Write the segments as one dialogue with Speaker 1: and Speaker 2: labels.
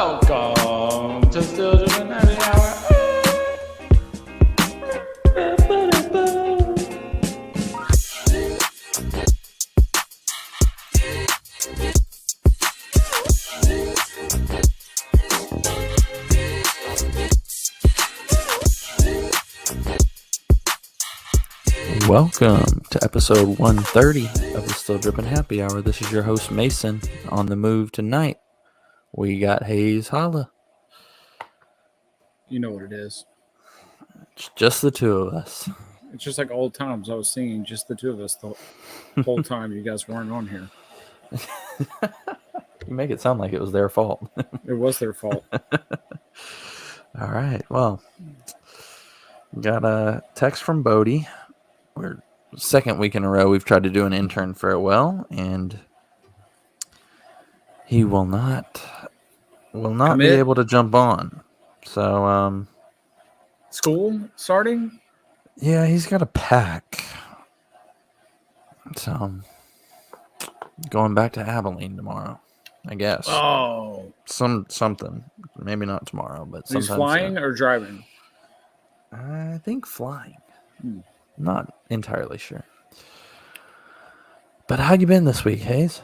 Speaker 1: Welcome to Still Dripping Happy Hour.
Speaker 2: Welcome to episode 130 of the Still Dripping Happy Hour. This is your host, Mason. On the move tonight, we got Hayes Holla.
Speaker 3: You know what it is.
Speaker 2: It's just the two of us.
Speaker 3: It's just like old times. I was singing just the two of us the whole time you guys weren't on here.
Speaker 2: You make it sound like it was their fault.
Speaker 3: It was their fault.
Speaker 2: All right. Well, got a text from Bodie. We're second week in a row we've tried to do an intern farewell, and he will not be able to jump on. So
Speaker 3: School starting?
Speaker 2: yeah, he's got a pack. So going back to Abilene tomorrow, I guess.
Speaker 3: Oh.
Speaker 2: Something. Maybe not tomorrow, but
Speaker 3: He's
Speaker 2: sometime
Speaker 3: flying
Speaker 2: soon.
Speaker 3: or driving?
Speaker 2: I think flying. Not entirely sure. But how you been this week, Hayes?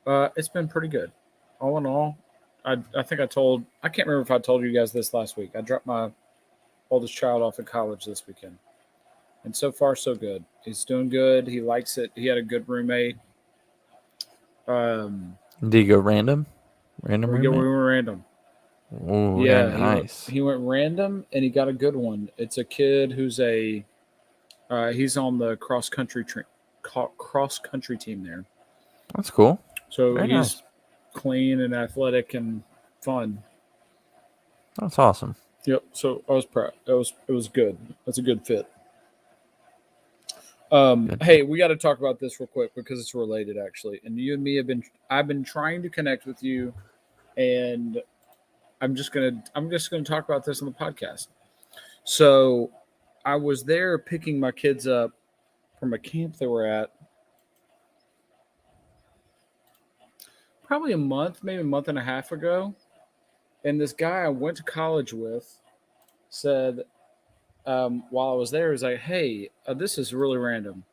Speaker 3: It's been pretty good. All in all, I think I can't remember if I told you guys this last week. I dropped my oldest child off at college this weekend. And so far, so good. He's doing good. He likes it. He had a good roommate.
Speaker 2: Did you go random? Random
Speaker 3: we
Speaker 2: roommate?
Speaker 3: were random.
Speaker 2: Oh,
Speaker 3: Yeah,
Speaker 2: nice.
Speaker 3: He went random, and he got a good one. It's a kid who's he's on the cross country team there.
Speaker 2: That's cool.
Speaker 3: So
Speaker 2: Very
Speaker 3: he's
Speaker 2: nice.
Speaker 3: clean and athletic and fun.
Speaker 2: That's awesome.
Speaker 3: Yep. So I was proud. It was good. That's a good fit.
Speaker 2: Good.
Speaker 3: Hey, we got to talk about this real quick because it's related actually. And you and me I've been trying to connect with you, and I'm just gonna talk about this on the podcast. So I was there picking my kids up from a camp they were at probably maybe a month and a half ago. And this guy I went to college with said, while I was there, he's like, hey, this is really random.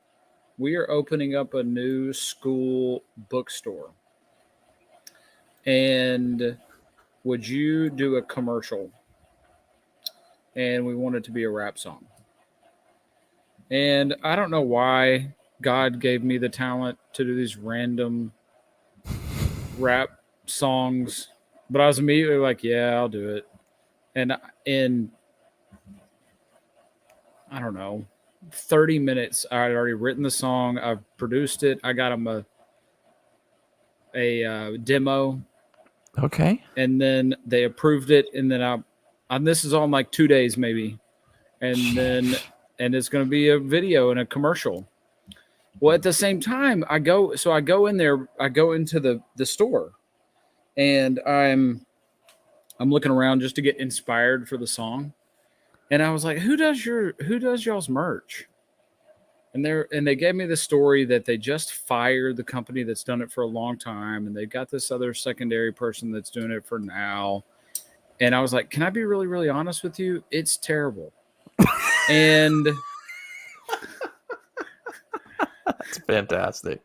Speaker 3: We are opening up a new school bookstore. And would you do a commercial? And we want it to be a rap song. And I don't know why God gave me the talent to do these random rap songs, but I was immediately like, yeah, I'll do it. And in, I don't know, 30 minutes, I had already written the song. I've produced it. I got him a demo.
Speaker 2: Okay.
Speaker 3: And then they approved it. And then this is all in like 2 days, maybe. And it's going to be a video and a commercial. Well, at the same time, I go in there, I go into the store, and I'm looking around just to get inspired for the song. And I was like, who does y'all's merch? And they gave me the story that they just fired the company that's done it for a long time, and they've got this other secondary person that's doing it for now. And I was like, can I be really, really honest with you? It's terrible. And
Speaker 2: That's fantastic.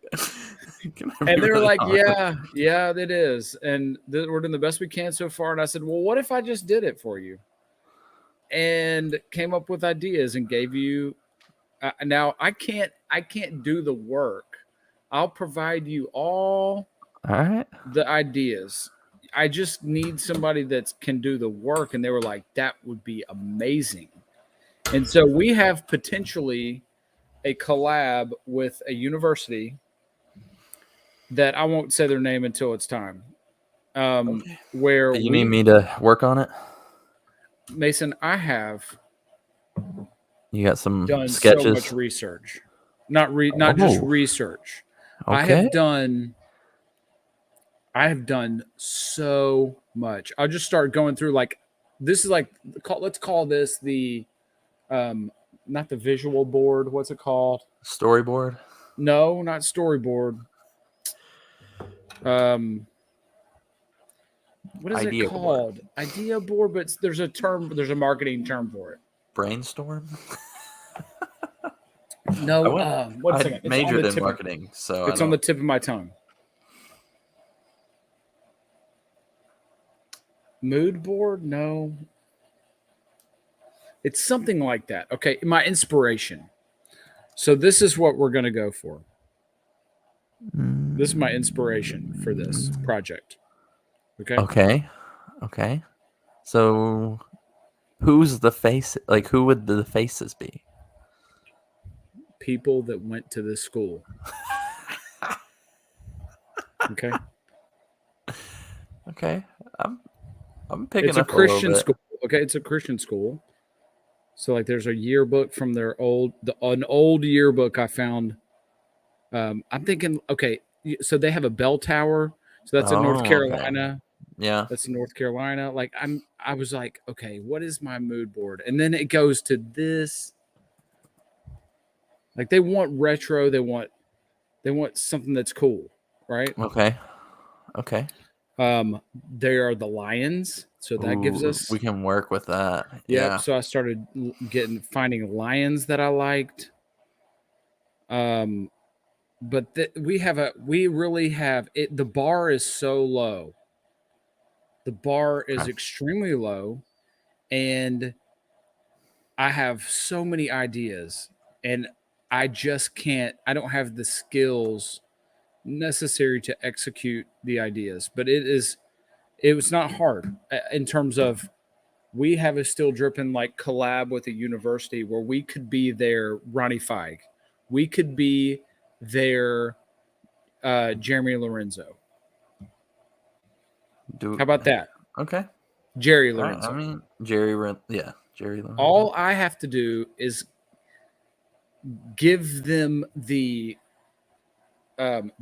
Speaker 3: and they were like, yeah, it is. And we're doing the best we can so far. And I said, well, what if I just did it for you? And came up with ideas and gave you. Now I can't do the work. I'll provide you all
Speaker 2: right.
Speaker 3: the ideas. I just need somebody that can do the work. And they were like, that would be amazing. And so we have potentially a collab with a university that I won't say their name until it's time.
Speaker 2: Okay.
Speaker 3: Where
Speaker 2: you need me to work on it?
Speaker 3: Mason, I have
Speaker 2: You got some
Speaker 3: done
Speaker 2: sketches?
Speaker 3: so much research. Not just research.
Speaker 2: Okay.
Speaker 3: I have done so much. I'll just start going through this is let's call this the not the visual board. What's it called?
Speaker 2: Storyboard?
Speaker 3: No, not storyboard. What is
Speaker 2: Idea
Speaker 3: it
Speaker 2: board.
Speaker 3: called? Idea board, but there's a marketing term for it.
Speaker 2: Brainstorm.
Speaker 3: No, one
Speaker 2: I
Speaker 3: second. It's on
Speaker 2: majored
Speaker 3: the
Speaker 2: in
Speaker 3: tip.
Speaker 2: marketing, so
Speaker 3: It's on the tip of my tongue. Mood board? No. It's something like that. Okay, my inspiration. So this is what we're going to go for. This is my inspiration for this project. Okay.
Speaker 2: Okay. Okay. So, who's the face? Like, who would the faces be?
Speaker 3: People that went to this school. Okay.
Speaker 2: Okay. I'm picking
Speaker 3: It's a
Speaker 2: up a little
Speaker 3: Christian
Speaker 2: bit.
Speaker 3: school. Okay, it's a Christian school. So like there's a yearbook from their an old yearbook I found. I'm thinking, okay, so they have a bell tower. So that's in North
Speaker 2: Oh, okay.
Speaker 3: Carolina.
Speaker 2: Yeah.
Speaker 3: That's in North Carolina. Like I was like, okay, what is my mood board? And then it goes to this. Like they want retro, they want something that's cool, right?
Speaker 2: Okay. Okay.
Speaker 3: They are the Lions, so that gives
Speaker 2: Ooh,
Speaker 3: us
Speaker 2: we can work with that.
Speaker 3: Yep.
Speaker 2: Yeah.
Speaker 3: So I started finding lions that I liked. But we really have it. The bar is so low. The bar is extremely low, and I have so many ideas, and I just can't. I don't have the skills necessary to execute the ideas. But it was not hard in terms of. We have a Still Drippin' like collab with a university where we could be their Ronnie Feig. We could be their Jeremy Lorenzo. How about that?
Speaker 2: Okay.
Speaker 3: Jerry
Speaker 2: All right,
Speaker 3: Lorenzo.
Speaker 2: I mean, Jerry Lorenzo.
Speaker 3: All I have to do is give them the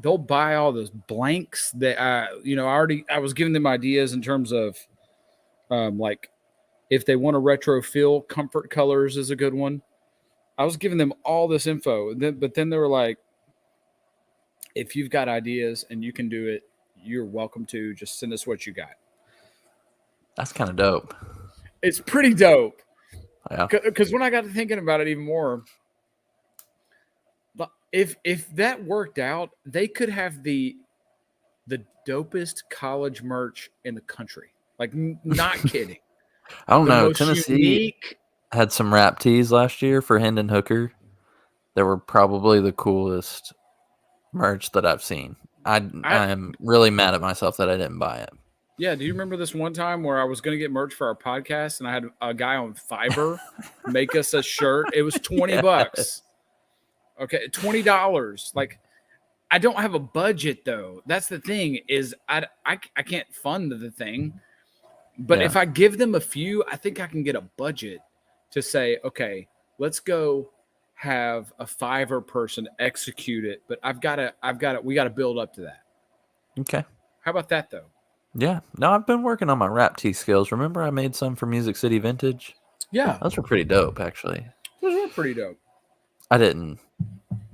Speaker 3: they'll buy all those blanks that I was giving them ideas in terms of like if they want a retro feel, Comfort Colors is a good one. I was giving them all this info, but then they were like, if you've got ideas and you can do it, you're welcome to. Just send us what you got.
Speaker 2: That's kind of dope.
Speaker 3: It's pretty dope.
Speaker 2: Yeah.
Speaker 3: Because when I got to thinking about it even more, if that worked out, they could have the dopest college merch in the country. Like, not kidding.
Speaker 2: I don't know.
Speaker 3: most
Speaker 2: Tennessee
Speaker 3: unique-
Speaker 2: had some rap tees last year for Hendon Hooker. They were probably the coolest merch that I've seen. I am really mad at myself that I didn't buy it.
Speaker 3: Yeah, do you remember this one time where I was going to get merch for our podcast and I had a guy on Fiverr make us a shirt? It was $20. Okay, $20. Like, I don't have a budget though. That's the thing is I can't fund the thing. But if I give them a few, I think I can get a budget to say, okay, let's go have a Fiverr person execute it. But we got to build up to that.
Speaker 2: Okay.
Speaker 3: How about that though?
Speaker 2: Yeah. No, I've been working on my rap tee skills. Remember I made some for Music City Vintage?
Speaker 3: Yeah,
Speaker 2: Those were pretty dope, actually.
Speaker 3: those were pretty dope.
Speaker 2: I didn't.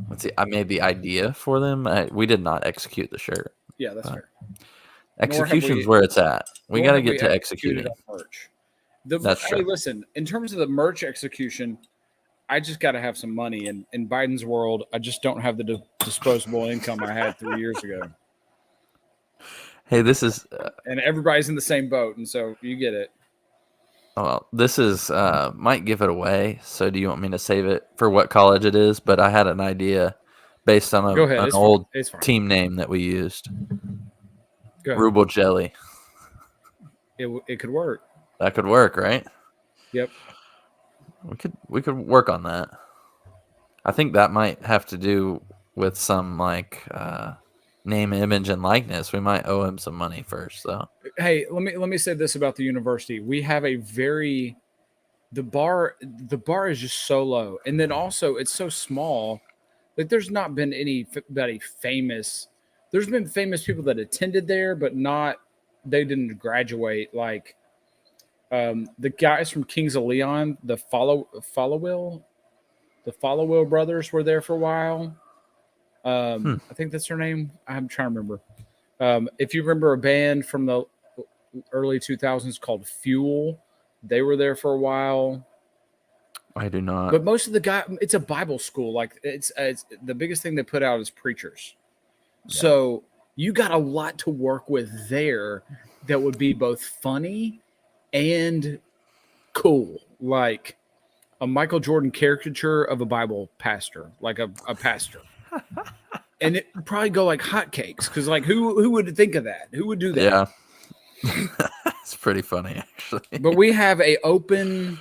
Speaker 2: Let's see. I made the idea for them. We did not execute the shirt.
Speaker 3: Yeah, that's fair.
Speaker 2: Execution's where it's at. We got to get to executing.
Speaker 3: Merch.
Speaker 2: That's
Speaker 3: hey,
Speaker 2: true.
Speaker 3: listen, in terms of the merch execution, I just got to have some money. And in Biden's world, I just don't have the disposable income I had 3 years ago.
Speaker 2: Hey, this is.
Speaker 3: And everybody's in the same boat. And so you get it.
Speaker 2: Well, this is might give it away. So do you want me to save it for what college it is? But I had an idea based on an old team name that we used. Rubel Jelly.
Speaker 3: It could work.
Speaker 2: That could work, right?
Speaker 3: Yep.
Speaker 2: We could work on that. I think that might have to do with some like name, image, and likeness. We might owe him some money first, though.
Speaker 3: Hey, let me say this about the university. We have the bar is just so low, and then also it's so small. Like there's not been anybody famous. There's been famous people that attended there, but they didn't graduate. Like the guys from Kings of Leon, the Followill brothers were there for a while. I think that's their name. I'm trying to remember. If you remember a band from the early 2000s called Fuel. They were there for a while.
Speaker 2: I do not.
Speaker 3: But most of the guys, it's a Bible school. Like it's the biggest thing they put out is preachers. Yeah. So you got a lot to work with there that would be both funny and cool. Like a Michael Jordan caricature of a Bible pastor, like a pastor. And it would probably go like hotcakes. Because like who would think of that? Who would do that?
Speaker 2: Yeah. It's pretty funny, actually.
Speaker 3: But we have the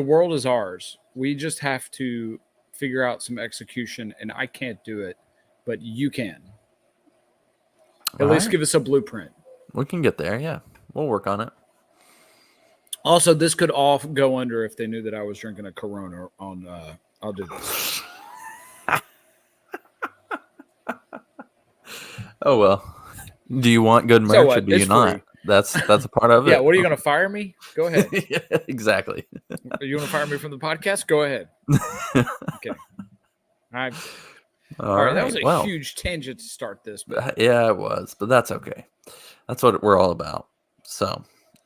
Speaker 3: world is ours. We just have to figure out some execution, and I can't do it, but you can. At least give us a blueprint.
Speaker 2: We can get there, yeah. We'll work on it.
Speaker 3: Also, this could all go under if they knew that I was drinking a Corona on I'll do this.
Speaker 2: Oh well. Do you want good merch or do you not? That's a part of it.
Speaker 3: Yeah, what are you going to fire me? Go ahead.
Speaker 2: Yeah, exactly.
Speaker 3: You want to fire me from the podcast? Go ahead. Okay. All right, that was a huge tangent to start this.
Speaker 2: But. Yeah, it was, but that's okay. That's what we're all about. So,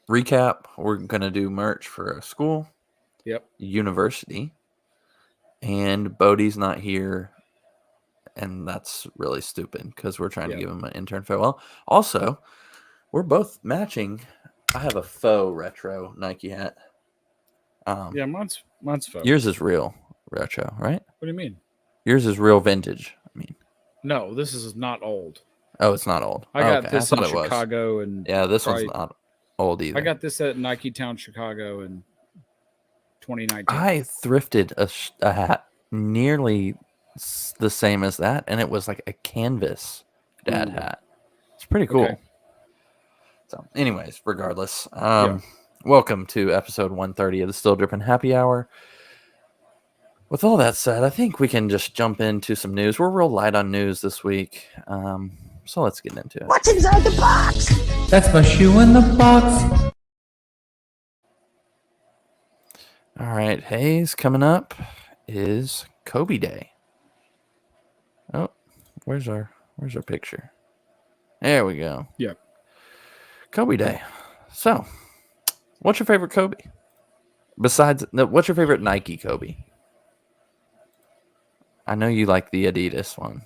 Speaker 2: recap, we're going to do merch for a school, university, and Bodie's not here, and that's really stupid because we're trying to give him an intern farewell. Also, we're both matching. I have a faux retro Nike hat.
Speaker 3: Yeah, mine's faux.
Speaker 2: Yours is real retro, right?
Speaker 3: What do you mean?
Speaker 2: Yours is real vintage. I mean,
Speaker 3: no, this is not old.
Speaker 2: Oh, it's not old.
Speaker 3: I got this in Chicago, and
Speaker 2: this one's not old either.
Speaker 3: I got this at Nike Town, Chicago, in 2019.
Speaker 2: I thrifted a hat nearly the same as that, and it was like a canvas dad hat. It's pretty cool. Okay. So, anyways, regardless, welcome to episode 130 of the Still Drippin' Happy Hour. With all that said, I think we can just jump into some news. We're real light on news this week, so let's get into it.
Speaker 4: What's inside the box?
Speaker 1: That's my shoe in the box.
Speaker 2: All right, Hayes, coming up is Kobe Day. Oh, where's our picture? There we go.
Speaker 3: Yeah.
Speaker 2: Kobe Day. So, what's your favorite Kobe? What's your favorite Nike Kobe? I know you like the Adidas one,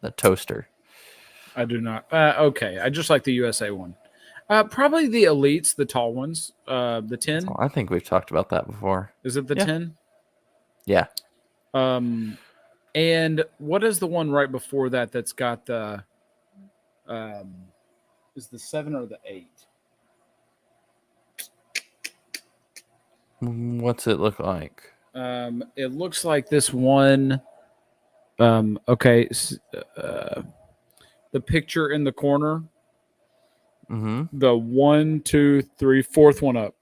Speaker 2: the toaster.
Speaker 3: I do not. Okay, I just like the USA one. Probably the Elites, the tall ones. The 10.
Speaker 2: I think we've talked about that before.
Speaker 3: Is it the 10?
Speaker 2: Yeah.
Speaker 3: And what is the one right before that that's got the is the 7 or the 8?
Speaker 2: What's it look like?
Speaker 3: It looks like this one. Okay. The picture in the corner.
Speaker 2: Mm-hmm.
Speaker 3: The 1, 2, 3, fourth one up.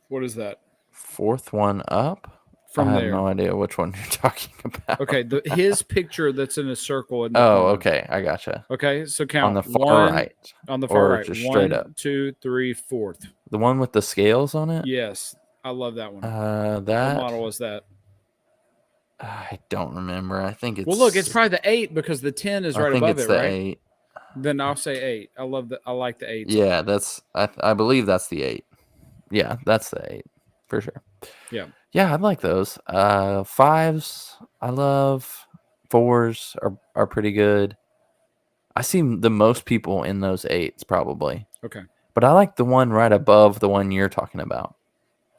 Speaker 3: What is that?
Speaker 2: Fourth one up?
Speaker 3: From
Speaker 2: I
Speaker 3: there.
Speaker 2: have no idea which one you're talking about.
Speaker 3: Okay, his picture that's in a circle.
Speaker 2: Okay, I gotcha.
Speaker 3: Okay, so count
Speaker 2: on the far right.
Speaker 3: On the far right,
Speaker 2: just straight up.
Speaker 3: 1, 2, 3, fourth.
Speaker 2: The one with the scales on it.
Speaker 3: Yes, I love that one.
Speaker 2: That
Speaker 3: what model was that?
Speaker 2: I don't remember. I think it's.
Speaker 3: Well, look, it's probably the 8 because the 10 is right above it, right?
Speaker 2: 8.
Speaker 3: Then I'll say 8. I like the 8.
Speaker 2: Yeah, that's. I believe that's the 8. Yeah, that's the 8 for sure.
Speaker 3: Yeah.
Speaker 2: Yeah, I like those. 5s, I love. 4s are pretty good. I see the most people in those 8s probably.
Speaker 3: Okay.
Speaker 2: But I like the one right above the one you're talking about.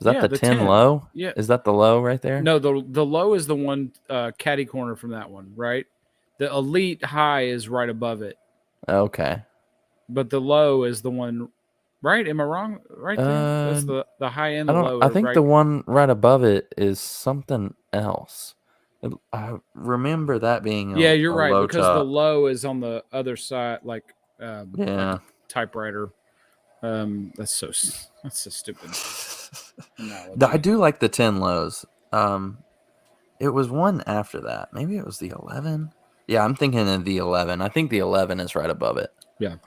Speaker 2: Is that the 10 low?
Speaker 3: Yeah.
Speaker 2: Is that the low right there?
Speaker 3: No, the low is the one caddy corner from that one, right? The Elite high is right above it.
Speaker 2: Okay.
Speaker 3: But the low is the one. Right? Am I wrong? Right there? That's the high end.
Speaker 2: I think the one right above it is something else. I remember that being
Speaker 3: you're right,
Speaker 2: low
Speaker 3: because
Speaker 2: top.
Speaker 3: the low is on the other side, like typewriter. That's so stupid.
Speaker 2: I do like the 10 lows. It was one after that. Maybe it was the 11. Yeah, I'm thinking of the 11. I think the 11 is right above it.
Speaker 3: Yeah.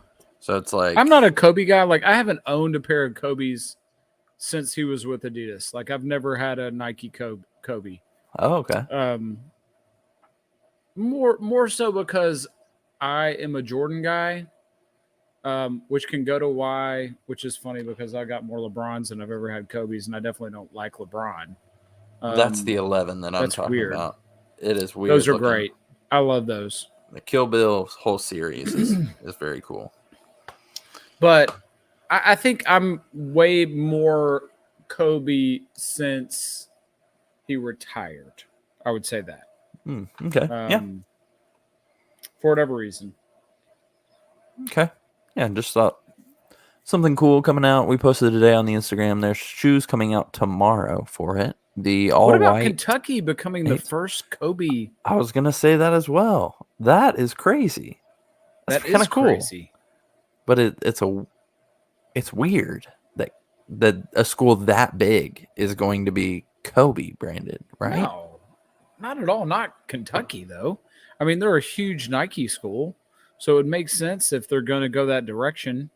Speaker 2: So it's like
Speaker 3: I'm not a Kobe guy. Like I haven't owned a pair of Kobe's since he was with Adidas. Like I've never had a Nike Kobe.
Speaker 2: Oh, okay.
Speaker 3: More so because I am a Jordan guy, which can go to why, which is funny because I got more LeBrons than I've ever had Kobe's, and I definitely don't like LeBron.
Speaker 2: That's the 11 that I'm talking
Speaker 3: weird.
Speaker 2: about. It is weird.
Speaker 3: Those are great. I love those.
Speaker 2: The Kill Bill whole series is very cool.
Speaker 3: But I think I'm way more Kobe since he retired. I would say that.
Speaker 2: Okay. Yeah.
Speaker 3: For whatever reason.
Speaker 2: Okay. Yeah, just thought something cool coming out. We posted today on the Instagram. There's shoes coming out tomorrow for it. The all
Speaker 3: What about
Speaker 2: white
Speaker 3: Kentucky becoming the first Kobe?
Speaker 2: I was gonna say that as well. That is crazy. That's kind of cool. Crazy. But it's weird that a school that big is going to be Kobe branded, right?
Speaker 3: No, not at all. Not Kentucky though. I mean, they're a huge Nike school, so it makes sense if they're going to go that direction.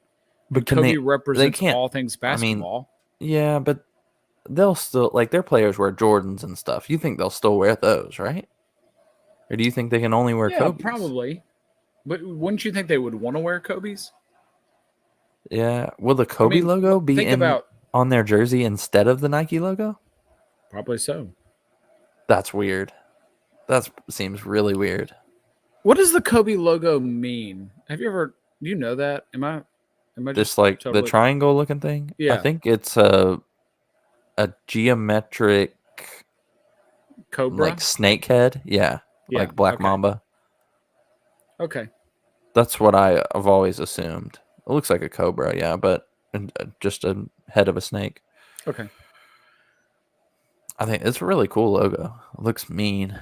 Speaker 3: But Kobe represents all things basketball.
Speaker 2: I mean, yeah, but they'll still their players wear Jordans and stuff. You think they'll still wear those, right? Or do you think they can only wear Kobe's?
Speaker 3: Probably. But wouldn't you think they would want to wear Kobe's?
Speaker 2: Yeah. Will the Kobe logo be on their jersey instead of the Nike logo?
Speaker 3: Probably so.
Speaker 2: That's weird. That seems really weird.
Speaker 3: What does the Kobe logo mean? Have you ever? Do you know that? Am I
Speaker 2: just totally... the triangle looking thing?
Speaker 3: Yeah.
Speaker 2: I think it's a geometric
Speaker 3: cobra,
Speaker 2: like snake head. Yeah. Like Black Mamba.
Speaker 3: Okay.
Speaker 2: That's what I've always assumed. It looks like a cobra, yeah, but just a head of a snake.
Speaker 3: Okay.
Speaker 2: I think it's a really cool logo. It looks mean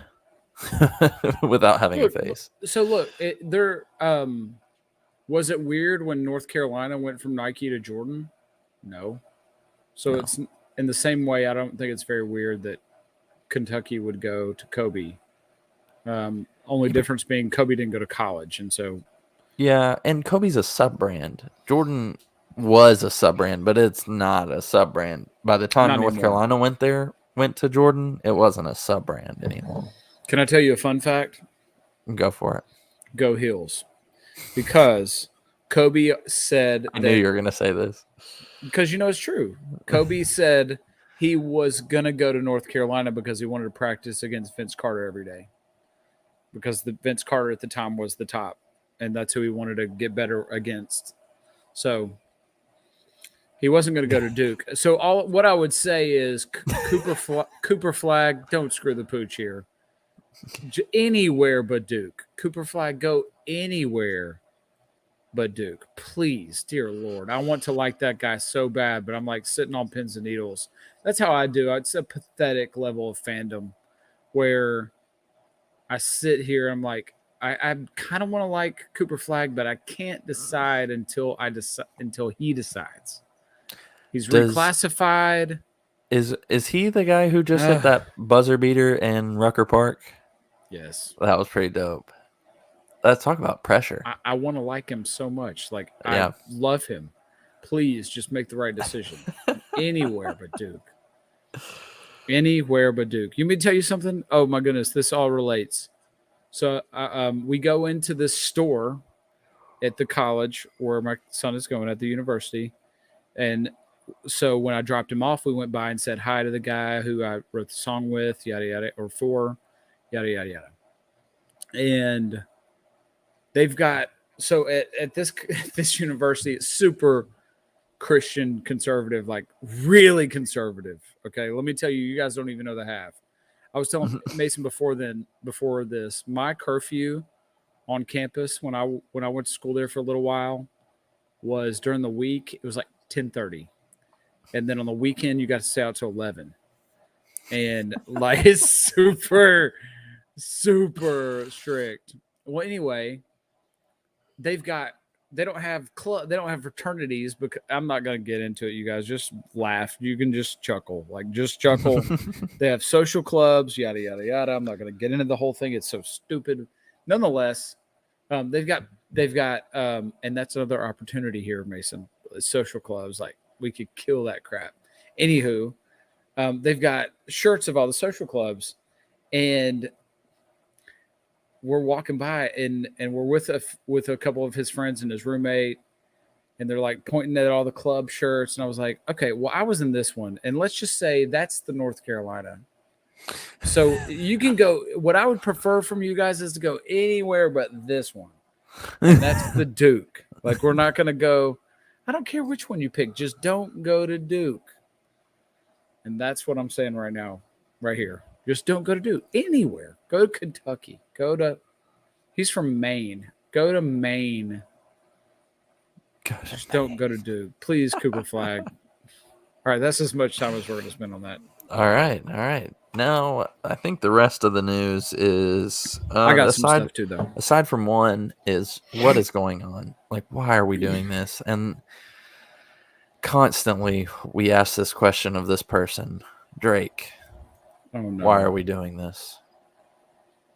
Speaker 2: without having a face.
Speaker 3: So look, was it weird when North Carolina went from Nike to Jordan? No. So it's in the same way. I don't think it's very weird that Kentucky would go to Kobe. Only difference being Kobe didn't go to college, and so.
Speaker 2: Yeah, and Kobe's a sub brand. Jordan was a sub brand, but it's not a sub brand. By the time North Carolina went to Jordan, it wasn't a sub brand anymore.
Speaker 3: Can I tell you a fun fact?
Speaker 2: Go for it.
Speaker 3: Go Heels. Because Kobe said
Speaker 2: I knew you were going to say this.
Speaker 3: Because it's true. Kobe said he was going to go to North Carolina because he wanted to practice against Vince Carter every day. Because Vince Carter at the time was the top, and that's who he wanted to get better against. So he wasn't going to go to Duke. So what I would say is Cooper Flag, don't screw the pooch here. Anywhere but Duke. Cooper Flag, go anywhere but Duke. Please, dear Lord. I want to like that guy so bad, but I'm like sitting on pins and needles. That's how I do. It's a pathetic level of fandom where I sit here. I'm like, I kind of want to like Cooper Flag, but I can't decide until he decides. He's reclassified.
Speaker 2: Is he the guy who just hit that buzzer beater in Rucker Park?
Speaker 3: Yes.
Speaker 2: That was pretty dope. Let's talk about pressure.
Speaker 3: I want to like him so much. I love him. Please just make the right decision. Anywhere but Duke. Anywhere but Duke. You mean to tell you something? Oh my goodness, this all relates. So we go into this store at the college where my son is going at the university. And so when I dropped him off, we went by and said hi to the guy who I wrote the song with, yada, yada, or for, yada, yada, yada. And they've got, so at this university, it's super Christian conservative, like really conservative. Okay. Let me tell you, you guys don't even know the half. I was telling Mason before this, my curfew on campus when I went to school there for a little while was during the week. It was like 10:30. And then on the weekend, you got to stay out till 11. And like it's super, super strict. Well, anyway, they don't have fraternities, because I'm not going to get into it. You guys just laugh. You can just chuckle. They have social clubs, yada, yada, yada. I'm not going to get into the whole thing. It's so stupid. Nonetheless, they've got, and that's another opportunity here, Mason, social clubs. Like we could kill that crap. Anywho, they've got shirts of all the social clubs, and we're walking by and we're with a couple of his friends and his roommate, and they're like pointing at all the club shirts, and I was like, okay, well, I was in this one, and let's just say that's the North Carolina. So you can go. What I would prefer from you guys is to go anywhere but this one. And that's the Duke. Like, we're not going to go. I don't care which one you pick. Just don't go to Duke. And that's what I'm saying right now, right here. Just don't go to Duke. Anywhere. Go to Kentucky. He's from Maine. Go to Maine. Just don't go to Duke. Please, Cooper Flag. All right, that's as much time as we're going to spend on that.
Speaker 2: All right. Now, I think the rest of the news is
Speaker 3: I got some stuff too, though.
Speaker 2: Aside from one is what is going on? Like, why are we doing this? And constantly we ask this question of this person, Drake.
Speaker 3: Oh, no.
Speaker 2: Why are we doing this?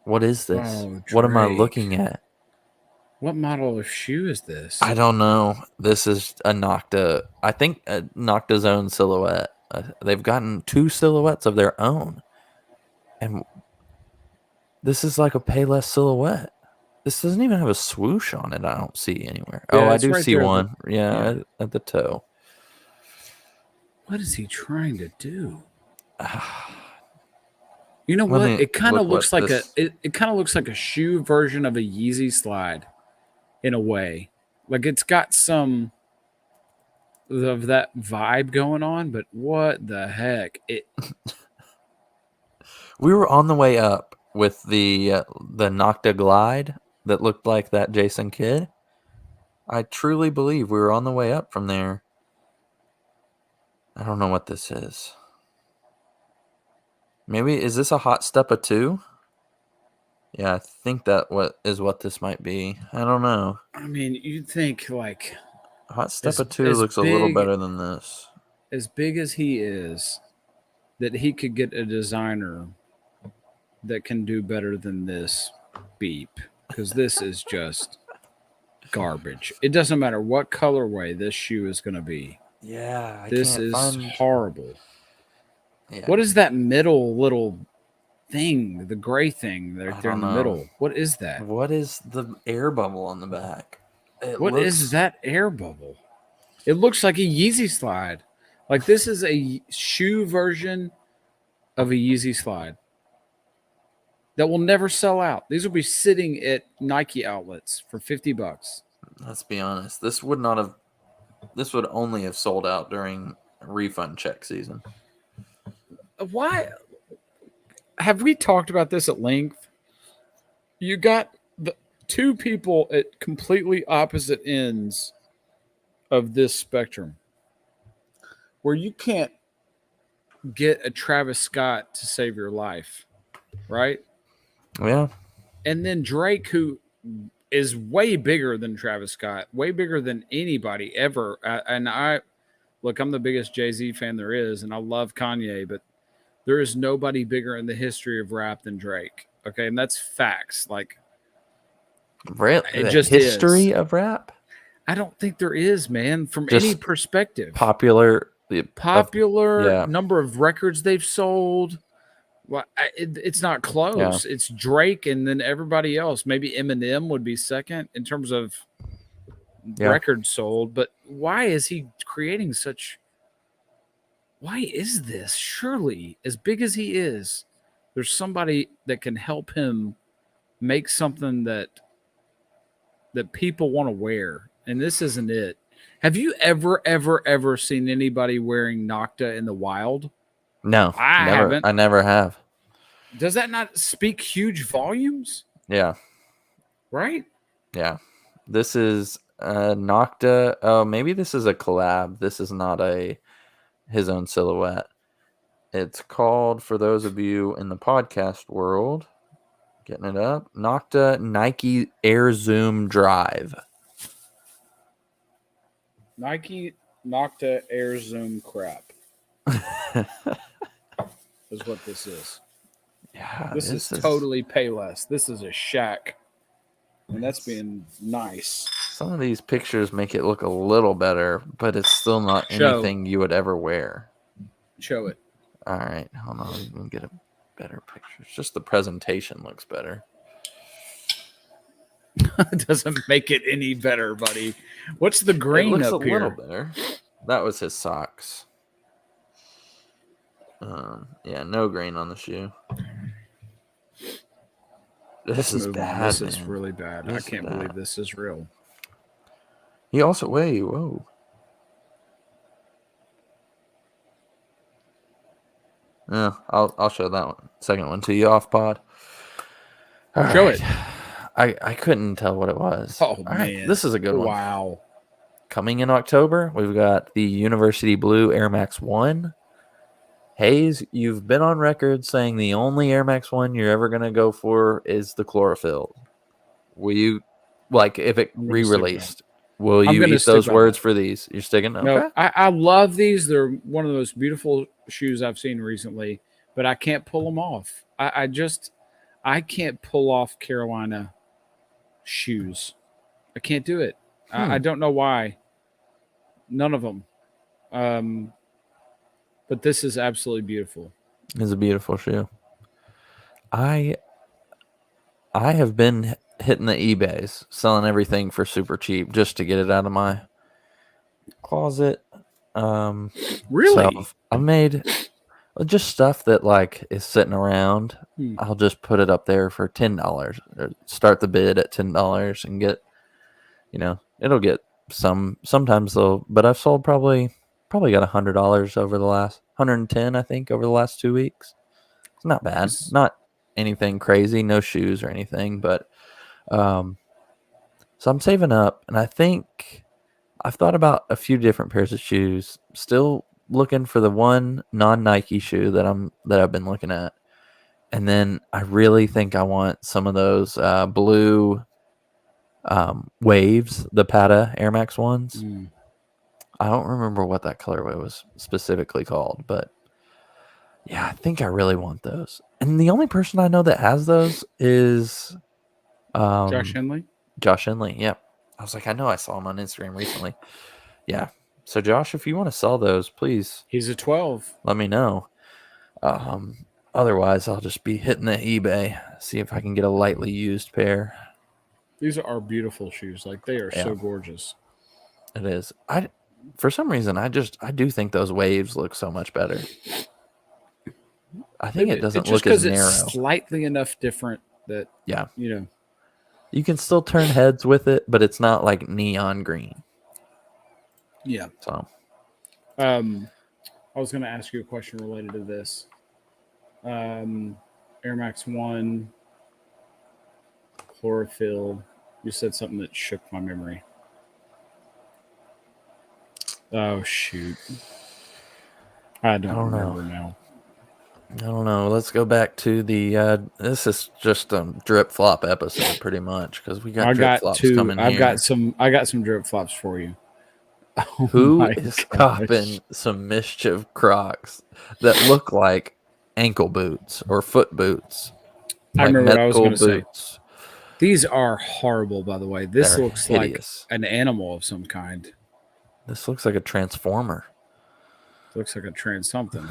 Speaker 2: What is this? What am I looking at?
Speaker 3: What model of shoe is this?
Speaker 2: I don't know. This is a Nocta. I think a Nocta's own silhouette. They've gotten 2 silhouettes of their own. And this is like a Payless silhouette. This doesn't even have a swoosh on it. I don't see anywhere. Yeah, I do see one. At the toe.
Speaker 3: What is he trying to do? You know what? It kind of looks like it kind of looks like a shoe version of a Yeezy Slide in a way. Like, it's got some of that vibe going on, but what the heck?
Speaker 2: We were on the way up with the Nocta Glide that looked like that Jason Kidd. I truly believe we were on the way up from there. I don't know what this is. Maybe, is this a Hot Steppa 2? Yeah, I think that what this might be. I don't know.
Speaker 3: I mean, you'd think like
Speaker 2: Hot Steppa 2 looks a little better than this.
Speaker 3: As big as he is, that he could get a designer that can do better than this beep, because this is just garbage. It doesn't matter what colorway this shoe is going to be.
Speaker 2: Yeah,
Speaker 3: this is horrible. Yeah. What is that middle little thing, the gray thing there in the middle? What is that?
Speaker 2: What is the air bubble on the back?
Speaker 3: What is that air bubble? It looks like a Yeezy Slide. Like, this is a shoe version of a Yeezy Slide that will never sell out. These will be sitting at Nike outlets for $50.
Speaker 2: Let's be honest. This would only have sold out during refund check season.
Speaker 3: Why? Have we talked about this at length? You got the 2 people at completely opposite ends of this spectrum, where you can't get a Travis Scott to save your life, right?
Speaker 2: Yeah.
Speaker 3: And then Drake, who is way bigger than Travis Scott, way bigger than anybody ever. And I'm the biggest Jay-Z fan there is, and I love Kanye, but there is nobody bigger in the history of rap than Drake. Okay, and that's facts. Like,
Speaker 2: really, it just history of rap.
Speaker 3: I don't think there is, man. From just any perspective,
Speaker 2: popular
Speaker 3: number of records they've sold. Well, it's not close. Yeah. It's Drake, and then everybody else. Maybe Eminem would be second in terms of records sold. But why is he creating such? Why is this? Surely, as big as he is, there's somebody that can help him make something that people want to wear. And this isn't it. Have you ever seen anybody wearing Nocta in the wild?
Speaker 2: No, I haven't. I never have.
Speaker 3: Does that not speak huge volumes?
Speaker 2: Yeah.
Speaker 3: Right?
Speaker 2: Yeah. This is Nocta. Oh, maybe this is a collab. This is not his own silhouette. It's called, for those of you in the podcast world, getting it up, Nocta Nike Air Zoom Drive.
Speaker 3: Nike Nocta Air Zoom crap is what this is.
Speaker 2: Yeah,
Speaker 3: this is totally Payless. This is a Shaq, and that's being nice.
Speaker 2: Some of these pictures make it look a little better, but it's still not anything you would ever wear.
Speaker 3: Show it.
Speaker 2: All right, hold on. We can get a better picture. It's just the presentation looks better.
Speaker 3: It doesn't make it any better, buddy. What's the green
Speaker 2: it looks
Speaker 3: up
Speaker 2: a
Speaker 3: here?
Speaker 2: little better. That was his socks. Yeah, no green on the shoe. This is bad.
Speaker 3: This is really bad. I can't believe this is real.
Speaker 2: He also whoa. Yeah, I'll show that one, second one to you off pod.
Speaker 3: Show it.
Speaker 2: I couldn't tell what it was.
Speaker 3: Oh man,
Speaker 2: right, this is a good one.
Speaker 3: Wow.
Speaker 2: Coming in October, we've got the University Blue Air Max 1. Hayes, you've been on record saying the only Air Max 1 you're ever going to go for is the chlorophyll. Will you, like, if it re-released, will you eat those words for these? You're sticking? Okay.
Speaker 3: No, I love these. They're one of the most beautiful shoes I've seen recently, but I can't pull them off. I can't pull off Carolina shoes. I can't do it. I don't know why. None of them. But this is absolutely beautiful.
Speaker 2: It's a beautiful shoe. I have been hitting the eBays, selling everything for super cheap just to get it out of my closet.
Speaker 3: Really?
Speaker 2: So I've made just stuff that like is sitting around. I'll just put it up there for $10. Start the bid at $10 and get, it'll get sometimes though, but I've sold probably got $100 over the last 110, I think, over the last 2 weeks. It's not bad. Not anything crazy, no shoes or anything, but so I'm saving up, and I think I've thought about a few different pairs of shoes. Still looking for the one non-Nike shoe that I've been looking at. And then I really think I want some of those blue Waves, the Pata Air Max ones. I don't remember what that colorway was specifically called, but yeah, I think I really want those. And the only person I know that has those is
Speaker 3: Josh Henley.
Speaker 2: Josh Henley, yeah. I was like, I know I saw him on Instagram recently. Yeah. So Josh, if you want to sell those, please.
Speaker 3: He's a 12.
Speaker 2: Let me know. Otherwise, I'll just be hitting the eBay, see if I can get a lightly used pair.
Speaker 3: These are beautiful shoes. Like, they are so gorgeous.
Speaker 2: It is. For some reason, I do think those Waves look so much better. I think it doesn't look as narrow.
Speaker 3: It's slightly enough different that,
Speaker 2: you can still turn heads with it, but it's not like neon green.
Speaker 3: Yeah.
Speaker 2: So,
Speaker 3: I was going to ask you a question related to this. Air Max 1, chlorophyll. You said something that shook my memory. Oh, shoot. I don't remember now.
Speaker 2: I don't know. Let's go back to the. This is just a drip flop episode, pretty much, because we got drip flops coming here.
Speaker 3: I got some drip flops for you.
Speaker 2: Who is copping some mischief Crocs that look like ankle boots or foot boots?
Speaker 3: I remember what I was going to say. These are horrible, by the way. This looks hideous. Like an animal of some kind.
Speaker 2: This looks like a transformer.
Speaker 3: Looks like a trans something.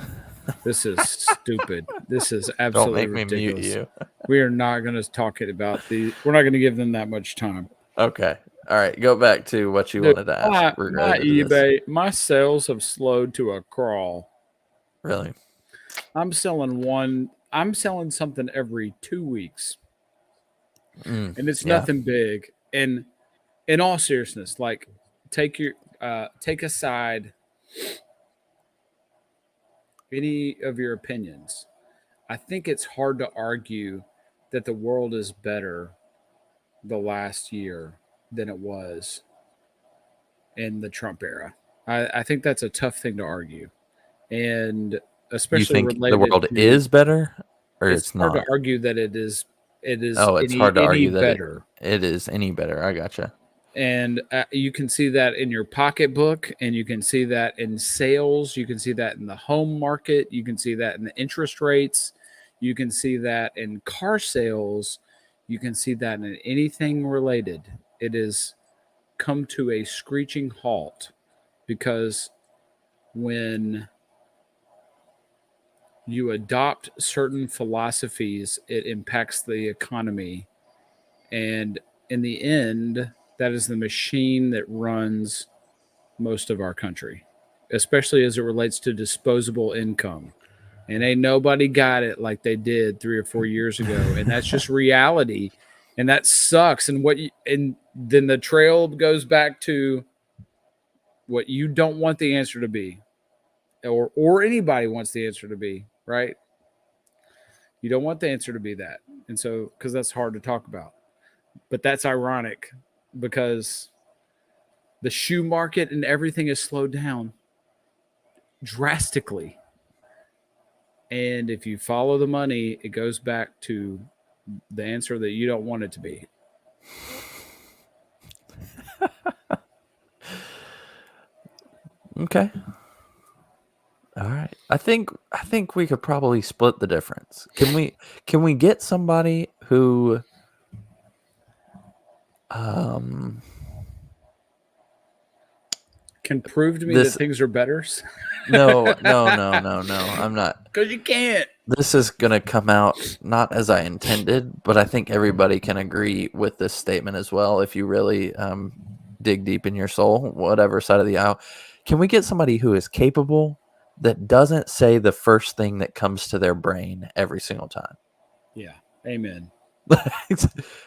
Speaker 3: This is stupid. This is absolutely
Speaker 2: ridiculous. Don't make me mute you.
Speaker 3: We are not going to talk about these. We're not going to give them that much time.
Speaker 2: Okay. All right. Go back to what you wanted to ask.
Speaker 3: My eBay, my sales have slowed to a crawl.
Speaker 2: Really?
Speaker 3: I'm selling something every 2 weeks. And it's nothing big. And in all seriousness, like take aside any of your opinions. I think it's hard to argue that the world is better the last year than it was in the Trump era. I think that's a tough thing to argue. And especially
Speaker 2: you think the world is better, or it's not?
Speaker 3: It's hard to argue that it is.
Speaker 2: Oh, it's hard to argue that it is any better. I gotcha.
Speaker 3: And you can see that in your pocketbook, and you can see that in sales. You can see that in the home market. You can see that in the interest rates. You can see that in car sales. You can see that in anything related. It has come to a screeching halt because when you adopt certain philosophies, it impacts the economy. And in the end, that is the machine that runs most of our country, especially as it relates to disposable income. And ain't nobody got it like they did 3 or 4 years ago. And that's just reality. And that sucks. And then the trail goes back to what you don't want the answer to be, or anybody wants the answer to be, right? You don't want the answer to be that. And so, because that's hard to talk about. But that's ironic because the shoe market and everything has slowed down drastically. And if you follow the money, it goes back to the answer that you don't want it to be.
Speaker 2: Okay. All right. I think we could probably split the difference. Can we get somebody who
Speaker 3: can prove to me that things are better?
Speaker 2: No. I'm not.
Speaker 3: Because you can't.
Speaker 2: This is going to come out not as I intended, but I think everybody can agree with this statement as well if you really dig deep in your soul, whatever side of the aisle. Can we get somebody who is capable that doesn't say the first thing that comes to their brain every single time?
Speaker 3: Yeah. Amen.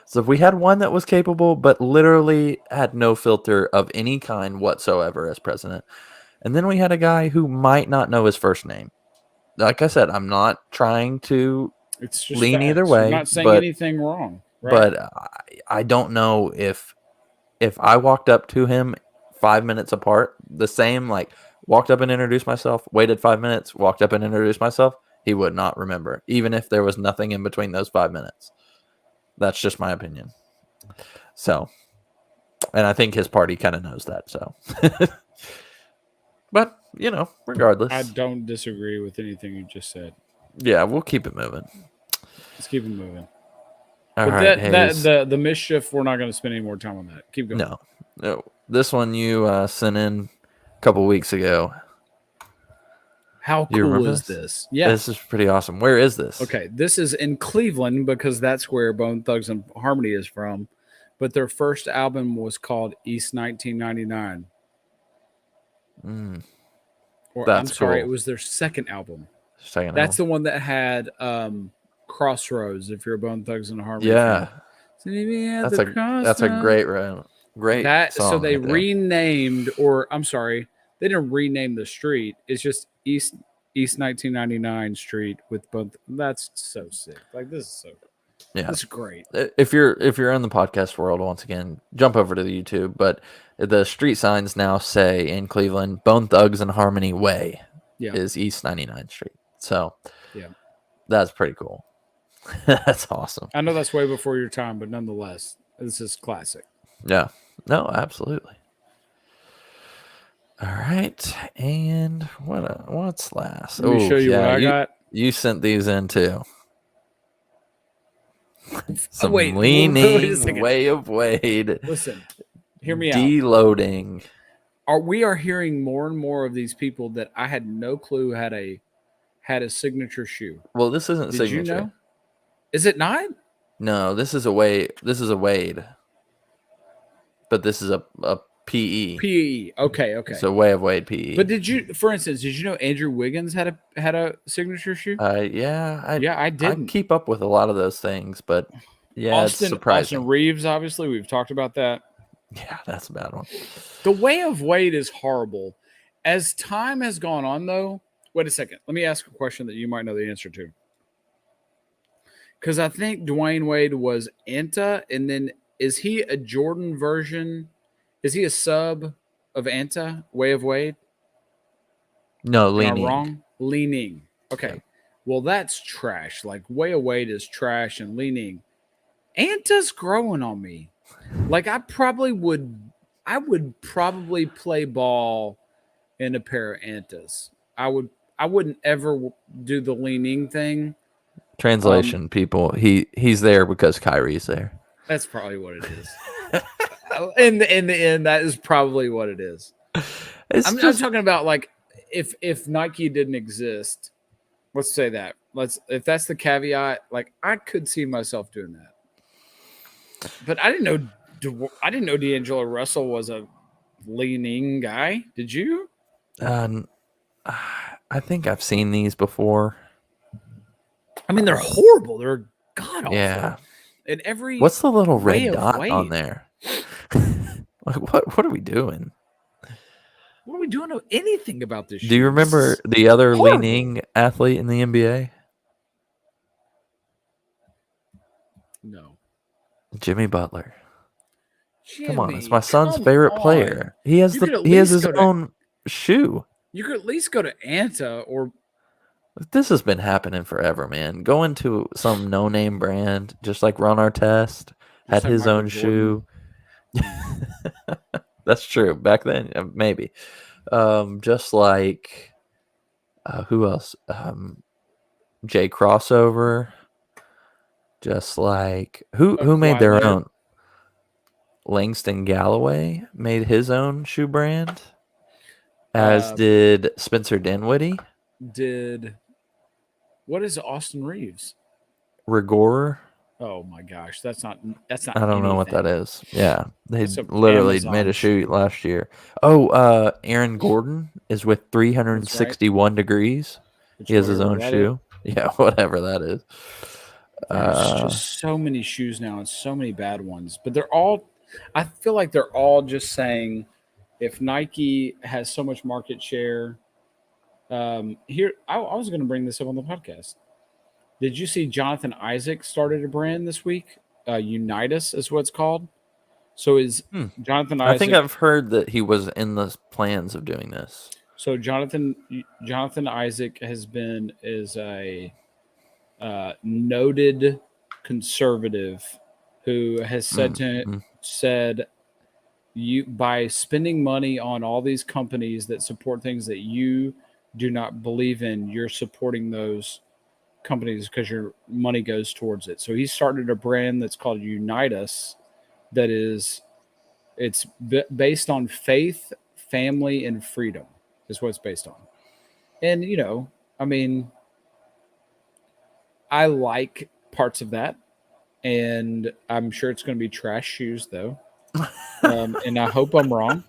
Speaker 2: So if we had one that was capable but literally had no filter of any kind whatsoever as president, and then we had a guy who might not know his first name. Like I said, I'm not trying to lean facts. Either way.
Speaker 3: I'm not saying anything wrong.
Speaker 2: Right? But I don't know if I walked up to him 5 minutes apart, the same, like walked up and introduced myself, waited 5 minutes, walked up and introduced myself, he would not remember, even if there was nothing in between those 5 minutes. That's just my opinion. So, and I think his party kind of knows that. So, but regardless,
Speaker 3: I don't disagree with anything you just said.
Speaker 2: Yeah, we'll keep it moving.
Speaker 3: Let's keep it moving.
Speaker 2: All right,
Speaker 3: the mischief, we're not going to spend any more time on that. Keep going.
Speaker 2: No. This one you sent in a couple weeks ago.
Speaker 3: How cool is this?
Speaker 2: Yeah. This is pretty awesome. Where is this?
Speaker 3: Okay, this is in Cleveland because that's where Bone Thugs and Harmony is from. But their first album was called East 1999.
Speaker 2: Cool.
Speaker 3: It was their second album. That's the one that had Crossroads, if you're a Bone Thugs and Harmony.
Speaker 2: Yeah. That's a great round. Great song.
Speaker 3: So they renamed, they didn't rename the street. It's just East 1999 Street with both. That's so sick. Like, this is so. Yeah, this is great.
Speaker 2: If you're in the podcast world, once again, jump over to the YouTube. But the street signs now say in Cleveland, Bone Thugs and Harmony Way is East 99th Street. So
Speaker 3: yeah,
Speaker 2: that's pretty cool. That's awesome.
Speaker 3: I know that's way before your time, but nonetheless, this is classic.
Speaker 2: Yeah. No, absolutely. All right, and what's last?
Speaker 3: Let me show you what I got.
Speaker 2: You sent these in too. Some leaning Way of Wade.
Speaker 3: Listen, hear me out.
Speaker 2: Deloading.
Speaker 3: We are hearing more and more of these people that I had no clue had a signature shoe.
Speaker 2: Well, this isn't signature.
Speaker 3: Did you know? Is it not?
Speaker 2: No, this is a Wade. But this is a PE.
Speaker 3: PE. Okay.
Speaker 2: It's a Way of Wade PE.
Speaker 3: But for instance, did you know Andrew Wiggins had a signature shoe?
Speaker 2: Yeah.
Speaker 3: I didn't.
Speaker 2: I keep up with a lot of those things, but yeah, it's surprising.
Speaker 3: Austin Reeves, obviously, we've talked about that.
Speaker 2: Yeah, that's a bad one.
Speaker 3: The Way of Wade is horrible. As time has gone on, though, wait a second. Let me ask a question that you might know the answer to. Because I think Dwayne Wade was Anta, and then is he a Jordan version? Is he a sub of Anta, Way of Wade?
Speaker 2: No, Leaning.
Speaker 3: Am I wrong? Leaning. Okay. Yeah. Well, that's trash. Like, Way of Wade is trash, and Leaning. Anta's growing on me. Like, I would probably play ball in a pair of Antas. I wouldn't ever do the Leaning thing.
Speaker 2: Translation, people. He's there because Kyrie's there.
Speaker 3: That's probably what it is. In the end, that is probably what it is. I'm talking about, like, if Nike didn't exist, let's say that. If that's the caveat, like, I could see myself doing that. But I didn't know I didn't know D'Angelo Russell was a leaning guy. Did you?
Speaker 2: I think I've seen these before.
Speaker 3: I mean, they're horrible. They're god awful.
Speaker 2: Yeah.
Speaker 3: And every
Speaker 2: what's the little red dot on there? Like what are we doing?
Speaker 3: What are we doing? Anything about this?
Speaker 2: Do you remember the other leaning athlete in the NBA?
Speaker 3: No.
Speaker 2: Jimmy Butler. Come on, it's my son's favorite player. He has his own shoe.
Speaker 3: You could at least go to Anta or.
Speaker 2: This has been happening forever, man. Going to some no-name brand, just like Ron Artest had his own shoe. That's true. Back then, maybe. Just like who else? Jay Crossover. Just like who made their own? Langston Galloway made his own shoe brand, as did Spencer Dinwiddie.
Speaker 3: What is Austin Reeves?
Speaker 2: Rigor.
Speaker 3: Oh my gosh, that's not.
Speaker 2: I don't know what that is. Yeah, they literally made a shoe last year. Oh, Aaron Gordon is with 361 degrees. He has his own shoe. Yeah, whatever that is.
Speaker 3: There's just so many shoes now and so many bad ones, but they're all. I feel like they're all just saying, if Nike has so much market share. Here, I was going to bring this up on the podcast. Did you see Jonathan Isaac started a brand this week? Unitas is what it's called. So is Jonathan Isaac?
Speaker 2: I think I've heard that he was in the plans of doing this.
Speaker 3: So Jonathan Isaac is a noted conservative who has said you, by spending money on all these companies that support things that you do not believe in, you're supporting those companies because your money goes towards it. So he started a brand that's called Unitas, that it's based on faith, family, and freedom is what it's based on. And I mean, I like parts of that, and I'm sure it's going to be trash shoes though. And I hope I'm wrong.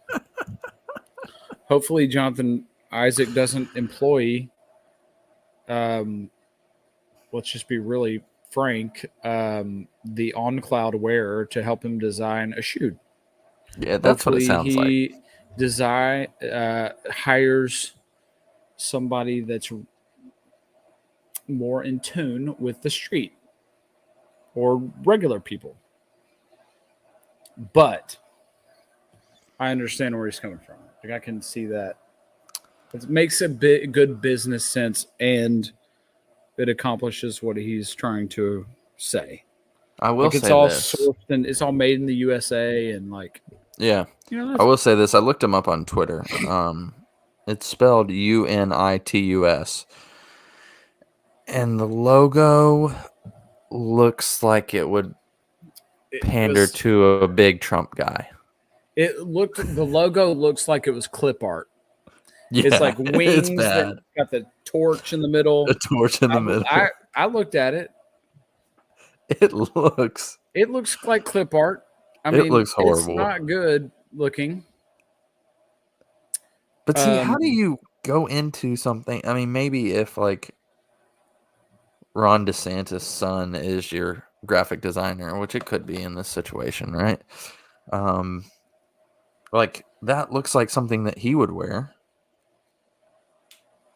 Speaker 3: Hopefully Jonathan Isaac doesn't employ, let's just be really frank, the on-cloud wearer to help him design a shoe.
Speaker 2: Yeah, that's hopefully what it
Speaker 3: sounds like. Hires somebody that's more in tune with the street or regular people. But I understand where he's coming from. Like, I can see that. It makes a good business sense, and it accomplishes what he's trying to say.
Speaker 2: I will say
Speaker 3: it's all
Speaker 2: this.
Speaker 3: Sourced and it's all made in the USA, and
Speaker 2: yeah. I will say this. I looked him up on Twitter. It's spelled UNITUS, and the logo looks like it would pander to a big Trump guy.
Speaker 3: The logo looks like it was clip art. Yeah, it's like wings that got the torch in the middle.
Speaker 2: The torch in the middle.
Speaker 3: I looked at it.
Speaker 2: It looks
Speaker 3: like clip art. I mean,
Speaker 2: it looks horrible.
Speaker 3: It's not good looking.
Speaker 2: But see, how do you go into something? I mean, maybe if like Ron DeSantis' son is your graphic designer, which it could be in this situation, right? Like that looks like something that he would wear.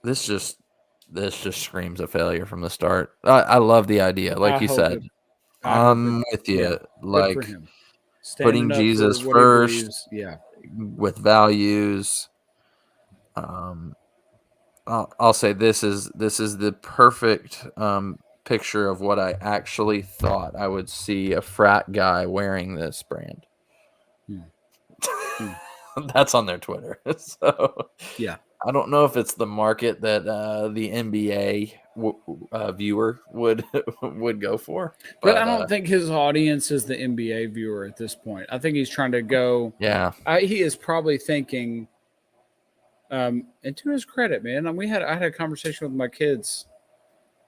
Speaker 2: This just screams a failure from the start. I love the idea, like you said. I'm with you. Yeah, like putting Jesus first, with values. I'll say this is the perfect picture of what I actually thought I would see a frat guy wearing this brand. That's on their Twitter. So
Speaker 3: yeah.
Speaker 2: I don't know if it's the market that the NBA viewer would go for.
Speaker 3: But I don't think his audience is the NBA viewer at this point. I think he's trying to go.
Speaker 2: Yeah.
Speaker 3: He is probably thinking, and to his credit, man, I had a conversation with my kids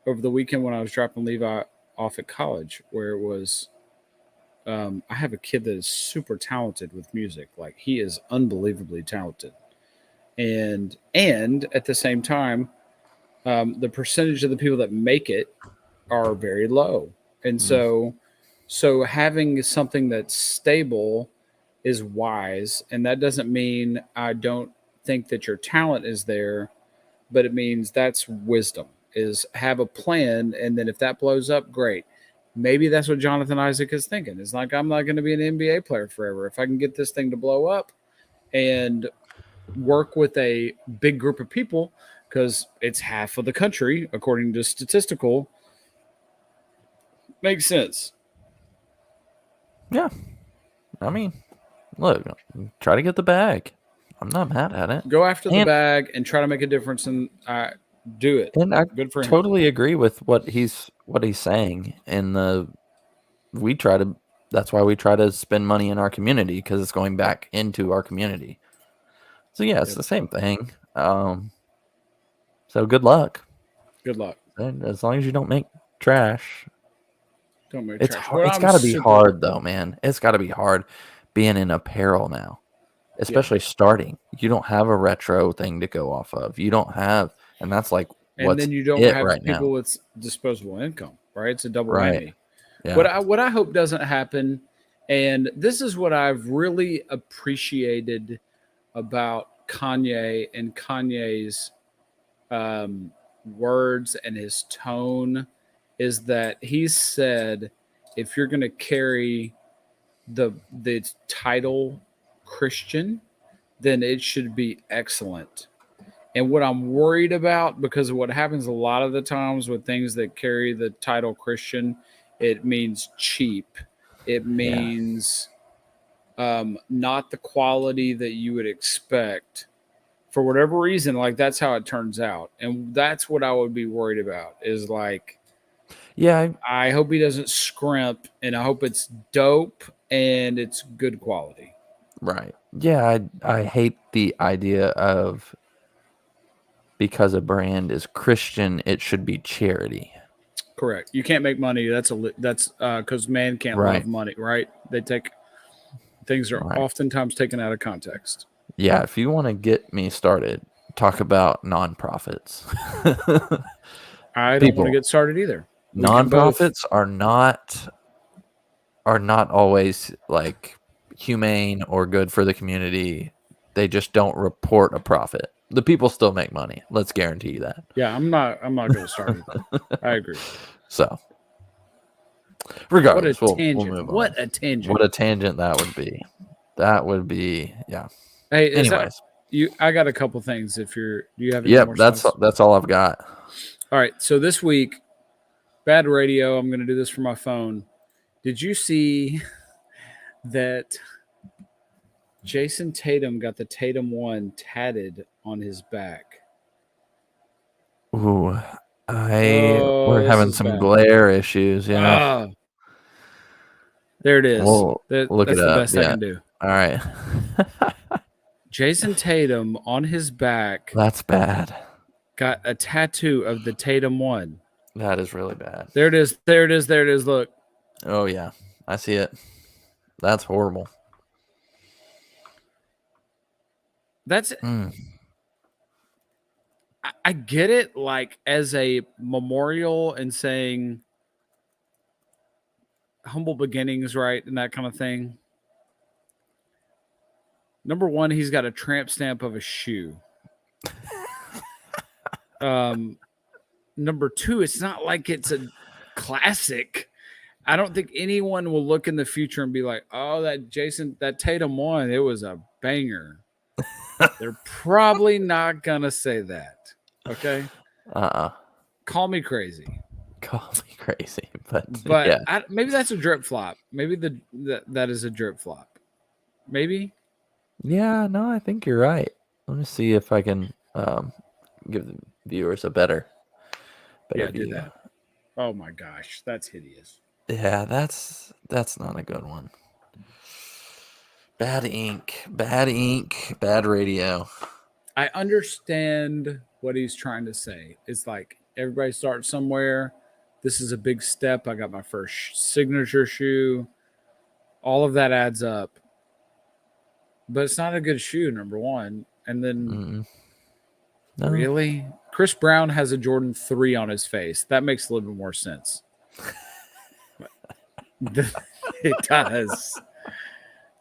Speaker 3: over the weekend when I was dropping Levi off at college, where it was I have a kid that is super talented with music. Like he is unbelievably talented, and at the same time, the percentage of the people that make it are very low, and so having something that's stable is wise, and that doesn't mean I don't think that your talent is there, but it means that's wisdom. Is have a plan, and then if that blows up, great. Maybe that's what Jonathan Isaac is thinking. It's like, I'm not going to be an NBA player forever. If I can get this thing to blow up and work with a big group of people, because it's half of the country, according to statistical, makes sense.
Speaker 2: Yeah. I mean, look, try to get the bag. I'm not mad at it.
Speaker 3: Go after the bag and try to make a difference, and do it.
Speaker 2: And I
Speaker 3: Good for him.
Speaker 2: Totally agree with what he's saying. And that's why we try to spend money in our community, because it's going back into our community. So yeah, it's the same thing. So good luck.
Speaker 3: Good luck.
Speaker 2: And as long as you don't make trash.
Speaker 3: Don't make
Speaker 2: it's
Speaker 3: trash.
Speaker 2: Hard. It's got to be hard though, man. It's got to be hard being in apparel now, especially starting. You don't have a retro thing to go off of. You don't have, and that's like,
Speaker 3: and then you don't have people with disposable income, right? It's a double whammy. Yeah. What I hope doesn't happen, and this is what I've really appreciated about Kanye and Kanye's words and his tone, is that he said, if you're going to carry the title Christian, then it should be excellent. And what I'm worried about, because of what happens a lot of the times with things that carry the title Christian, it means cheap. It means not the quality that you would expect for whatever reason. Like, that's how it turns out. And that's what I would be worried about, is like, I hope he doesn't scrimp, and I hope it's dope and it's good quality.
Speaker 2: Right. Yeah, I hate the idea of, because a brand is Christian, it should be charity.
Speaker 3: Correct. You can't make money. That's because man can't love money, right? They take things are oftentimes taken out of context.
Speaker 2: Yeah, if you want to get me started, talk about nonprofits.
Speaker 3: I don't want to get started either.
Speaker 2: Nonprofits are not always like humane or good for the community. They just don't report a profit. The people still make money. Let's guarantee you that.
Speaker 3: Yeah, I'm not going to start with that. I agree.
Speaker 2: So, regardless,
Speaker 3: we'll move on. What a tangent
Speaker 2: that would be. That would be, yeah.
Speaker 3: Hey, anyways, I got a couple things. Do you have any more?
Speaker 2: That's all I've got.
Speaker 3: All right. So this week, bad radio. I'm going to do this from my phone. Did you see that Jason Tatum got the Tatum 1 tatted on his back?
Speaker 2: Ooh, we're having some glare issues. Yeah.
Speaker 3: There it is.
Speaker 2: Look
Speaker 3: that's
Speaker 2: it
Speaker 3: the
Speaker 2: up.
Speaker 3: best I can do.
Speaker 2: All right.
Speaker 3: Jason Tatum on his back.
Speaker 2: That's bad.
Speaker 3: Got a tattoo of the Tatum 1.
Speaker 2: That is really bad.
Speaker 3: There it is. There it is. There it is. Look.
Speaker 2: Oh, yeah. I see it. That's horrible.
Speaker 3: That's I get it, like, as a memorial and saying humble beginnings, right? And that kind of thing. Number one, he's got a tramp stamp of a shoe. Number two, it's not like it's a classic. I don't think anyone will look in the future and be like, oh, that Tatum 1, it was a banger. They're probably not going to say that. Okay? Call me crazy.
Speaker 2: Call me crazy. But
Speaker 3: yeah. Maybe that's a drip flop. Maybe that is a drip flop. Maybe?
Speaker 2: Yeah, no, I think you're right. Let me see if I can give the viewers a better
Speaker 3: do
Speaker 2: view.
Speaker 3: That. Oh my gosh, that's hideous.
Speaker 2: Yeah, that's not a good one. Bad ink, bad radio.
Speaker 3: I understand what he's trying to say. It's like, everybody starts somewhere. This is a big step. I got my first signature shoe. All of that adds up. But it's not a good shoe, number one. And then,
Speaker 2: No.
Speaker 3: Really? Chris Brown has a Jordan 3 on his face. That makes a little bit more sense. It does.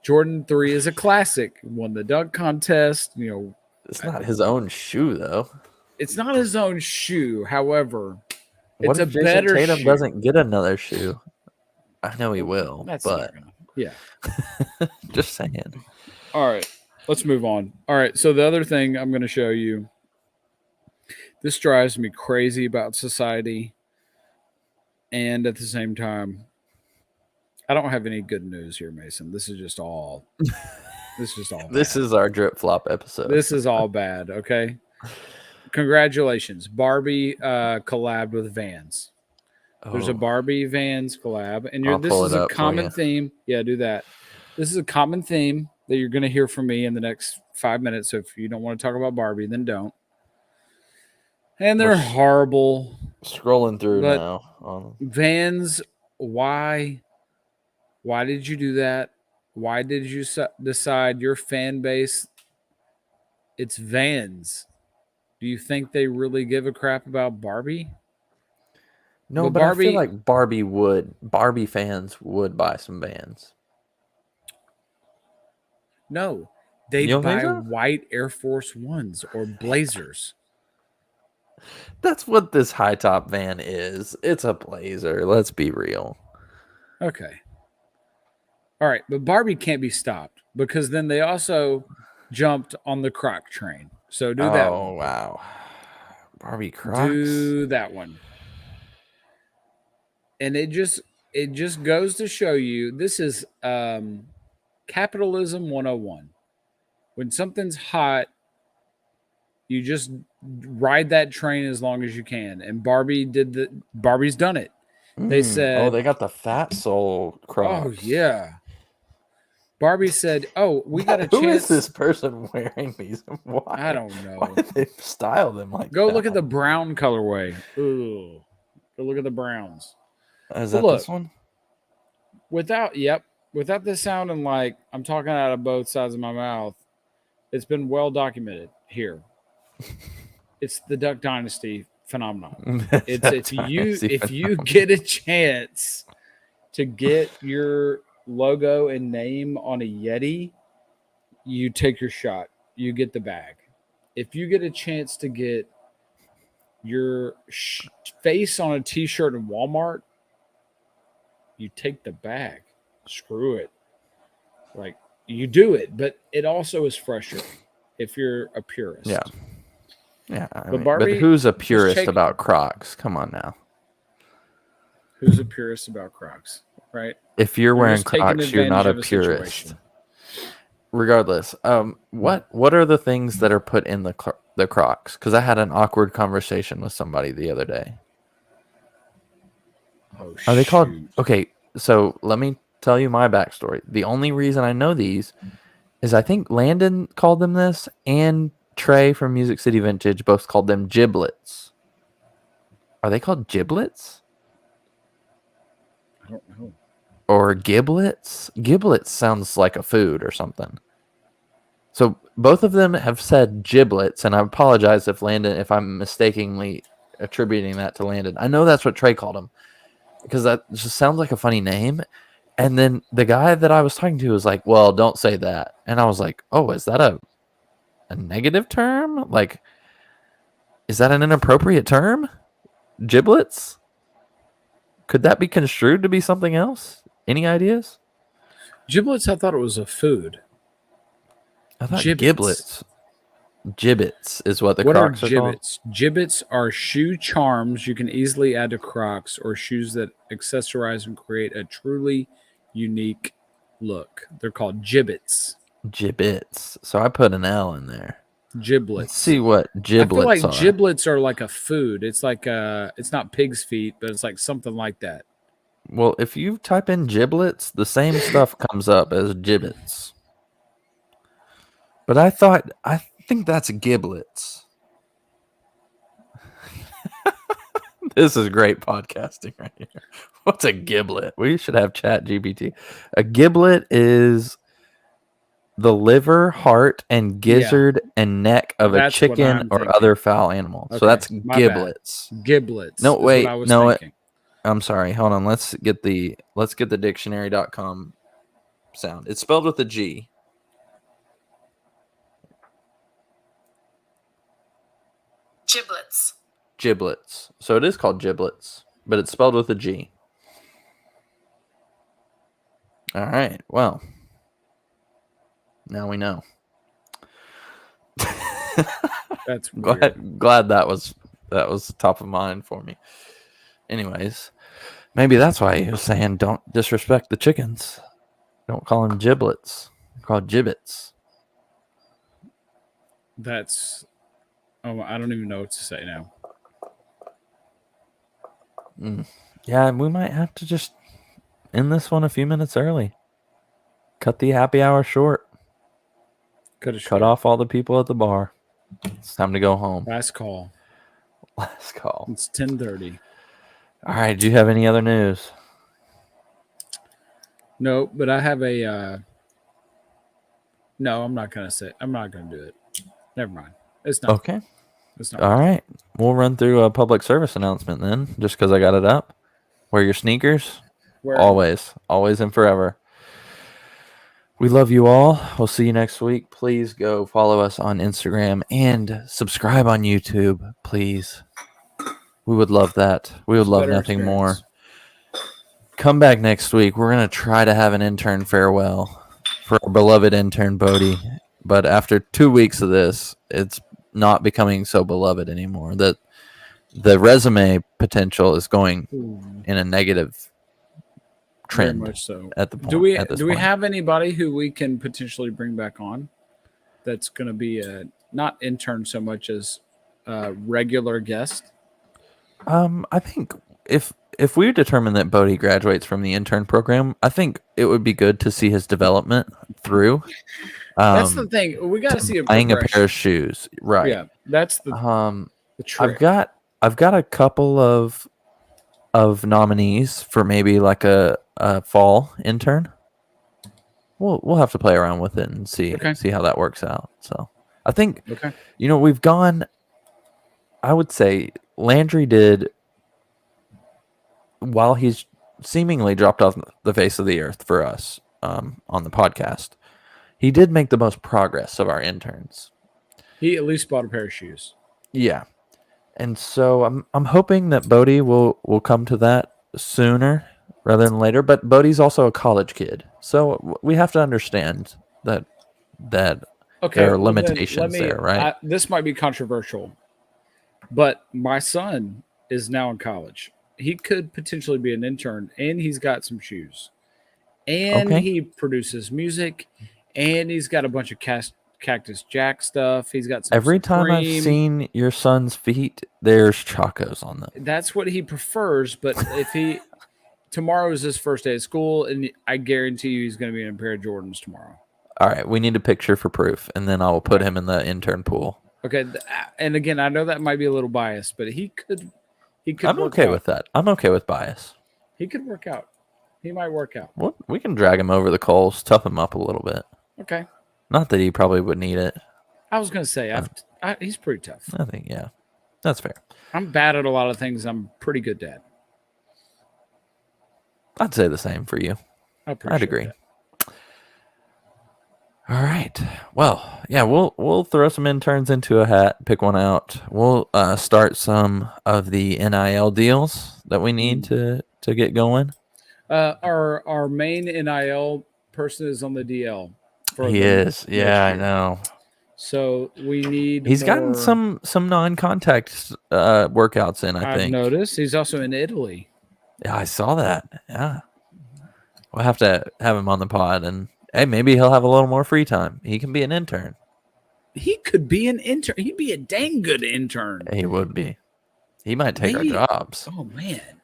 Speaker 3: Jordan 3 is a classic. Won the dunk contest.
Speaker 2: It's not his own shoe, though.
Speaker 3: It's not his own shoe. However,
Speaker 2: what if Jason Tatum doesn't get another shoe? I know he will, but
Speaker 3: yeah.
Speaker 2: Just saying.
Speaker 3: All right, let's move on. All right, so the other thing I'm going to show you. This drives me crazy about society, and at the same time, I don't have any good news here, Mason. This is just all. This is
Speaker 2: our drip flop episode.
Speaker 3: This is all bad. Okay. Congratulations, Barbie collabed with Vans. There's a Barbie Vans collab, and this is a common theme. Yeah, do that. This is a common theme that you're going to hear from me in the next 5 minutes. So if you don't want to talk about Barbie, then don't. And they're horrible.
Speaker 2: Scrolling through now.
Speaker 3: Vans, why? Why did you do that? Why did you decide your fan base? It's Vans. Do you think they really give a crap about Barbie?
Speaker 2: No, but Barbie, I feel like Barbie fans would buy some Vans.
Speaker 3: No, they buy white Air Force Ones or Blazers.
Speaker 2: That's what this high top van is. It's a Blazer. Let's be real.
Speaker 3: Okay. All right, but Barbie can't be stopped because then they also jumped on the Croc train. So do that one.
Speaker 2: Oh, wow. Barbie Crocs.
Speaker 3: Do that one. And it just goes to show you this is capitalism 101. When something's hot, you just ride that train as long as you can. And Barbie's done it. They said,
Speaker 2: they got the Fat Soul Crocs.
Speaker 3: Oh, yeah. Barbie said, we got a chance.
Speaker 2: Who is this person wearing these? Why?
Speaker 3: I don't know.
Speaker 2: Why did they style them like
Speaker 3: Go
Speaker 2: that?
Speaker 3: look at the brown colorway. Ooh. Go look at the browns.
Speaker 2: Is that this one?
Speaker 3: Without this sounding like I'm talking out of both sides of my mouth, it's been well documented here. It's the Duck Dynasty phenomenon. If you get a chance to get your logo and name on a Yeti, you take your shot. You get the bag. If you get a chance to get your face on a t-shirt in Walmart, you take the bag. Screw it. Like, you do it, but it also is frustrating if you're a purist.
Speaker 2: Yeah. But who's a purist about Crocs? Come on now.
Speaker 3: Who's a purist about Crocs, right?
Speaker 2: If you're wearing Crocs, you're not a purist. Regardless, what are the things that are put in the Crocs? Because I had an awkward conversation with somebody the other day. Are they called? Okay, so let me tell you my backstory. The only reason I know these is I think Landon called them this, and Trey from Music City Vintage both called them giblets. Are they called giblets?
Speaker 3: I don't know.
Speaker 2: Or giblets? Giblets sounds like a food or something. So both of them have said giblets, and I apologize if I'm mistakenly attributing that to Landon. I know that's what Trey called them because that just sounds like a funny name. And then the guy that I was talking to was like, well, don't say that. And I was like, oh, is that a negative term? Like, is that an inappropriate term? Giblets? Could that be construed to be something else? Any ideas?
Speaker 3: Giblets, I thought it was a food.
Speaker 2: I thought giblets. Gibbets is what the Crocs are
Speaker 3: gibbets? Called. Gibbets are shoe charms you can easily add to Crocs or shoes that accessorize and create a truly unique look. They're called gibbets.
Speaker 2: Gibbets. So I put an L in there.
Speaker 3: Giblets.
Speaker 2: Let's see what giblets
Speaker 3: I feel like
Speaker 2: are.
Speaker 3: Giblets are like a food. It's like it's not pig's feet, but it's like something like that.
Speaker 2: Well, if you type in giblets, the same stuff comes up as gibbets. But I think that's giblets. This is great podcasting right here. What's a giblet? We should have Chat GPT. A giblet is the liver, heart, and gizzard and neck of a chicken or other foul animal. Okay, so that's giblets.
Speaker 3: Giblets.
Speaker 2: No, wait. No, I'm sorry. Hold on. Let's get the dictionary.com sound. It's spelled with a G.
Speaker 4: Giblets.
Speaker 2: Giblets. So it is called giblets, but it's spelled with a G. All right. Well, now we know.
Speaker 3: That's weird.
Speaker 2: Glad that was top of mind for me. Anyways, maybe that's why he was saying don't disrespect the chickens. Don't call them giblets. Call gibbets.
Speaker 3: That's I don't even know what to say now.
Speaker 2: Yeah, we might have to just end this one a few minutes early. Cut the happy hour short. Cut off all the people at the bar. It's time to go home.
Speaker 3: Last call.
Speaker 2: Last call.
Speaker 3: It's 10:30.
Speaker 2: All right. Do you have any other news?
Speaker 3: No, but I have a. No, I'm not gonna say. I'm not gonna do it. Never mind. It's not
Speaker 2: okay. It's not. All right. We'll run through a public service announcement then, just because I got it up. Wear your sneakers. Always and forever. We love you all. We'll see you next week. Please go follow us on Instagram and subscribe on YouTube, please. We would love that. We would love nothing more. Come back next week. We're going to try to have an intern farewell for our beloved intern, Bodie. But after 2 weeks of this, it's not becoming so beloved anymore. The resume potential is going in a negative trend.
Speaker 3: Very much so.
Speaker 2: At the point,
Speaker 3: do we have anybody who we can potentially bring back on that's going to be a not intern so much as a regular guest?
Speaker 2: I think if we determine that Bodie graduates from the intern program, I think it would be good to see his development through.
Speaker 3: That's the thing. We got to see
Speaker 2: buying a pair of shoes, right?
Speaker 3: Yeah, that's the trick.
Speaker 2: I've got a couple of nominees for maybe like a fall intern. We'll have to play around with it and see how that works out. So I think we've gone. I would say Landry did, while he's seemingly dropped off the face of the earth for us on the podcast, he did make the most progress of our interns.
Speaker 3: He at least bought a pair of shoes.
Speaker 2: Yeah. And so I'm hoping that Bodie will come to that sooner rather than later. But Bodie's also a college kid, so we have to understand that there are limitations there, right?
Speaker 3: This might be controversial, but my son is now in college. He could potentially be an intern, and he's got some shoes, and he produces music, and he's got a bunch of Cactus Jack stuff. He's got some
Speaker 2: Every time I've seen your son's feet, there's Chacos on them.
Speaker 3: That's what he prefers, but if tomorrow is his first day of school, and I guarantee you he's going to be in a pair of Jordans tomorrow.
Speaker 2: All right, we need a picture for proof, and then I will put him in the intern pool.
Speaker 3: Okay, and again, I know that might be a little biased, but he could.
Speaker 2: I'm okay with that. I'm okay with bias.
Speaker 3: He could work out. He might work out.
Speaker 2: Well, we can drag him over the coals, tough him up a little bit.
Speaker 3: Okay.
Speaker 2: Not that he probably would need it.
Speaker 3: I was going to say, he's pretty tough.
Speaker 2: I think, yeah. That's fair.
Speaker 3: I'm bad at a lot of things I'm pretty good at.
Speaker 2: I'd say the same for you. I'd agree.
Speaker 3: That.
Speaker 2: All right. Well, yeah, we'll throw some interns into a hat, pick one out. We'll start some of the NIL deals that we need to get going.
Speaker 3: Our main NIL person is on the DL.
Speaker 2: He is. Yeah, I know.
Speaker 3: So we need.
Speaker 2: He's gotten some non-contact workouts in. I think.
Speaker 3: I've noticed he's also in Italy.
Speaker 2: Yeah, I saw that. Yeah, we'll have to have him on the pod, and hey, maybe he'll have a little more free time. He can be an intern.
Speaker 3: He could be an intern. He'd be a dang good intern.
Speaker 2: He would be. He might take our jobs.
Speaker 3: Oh man!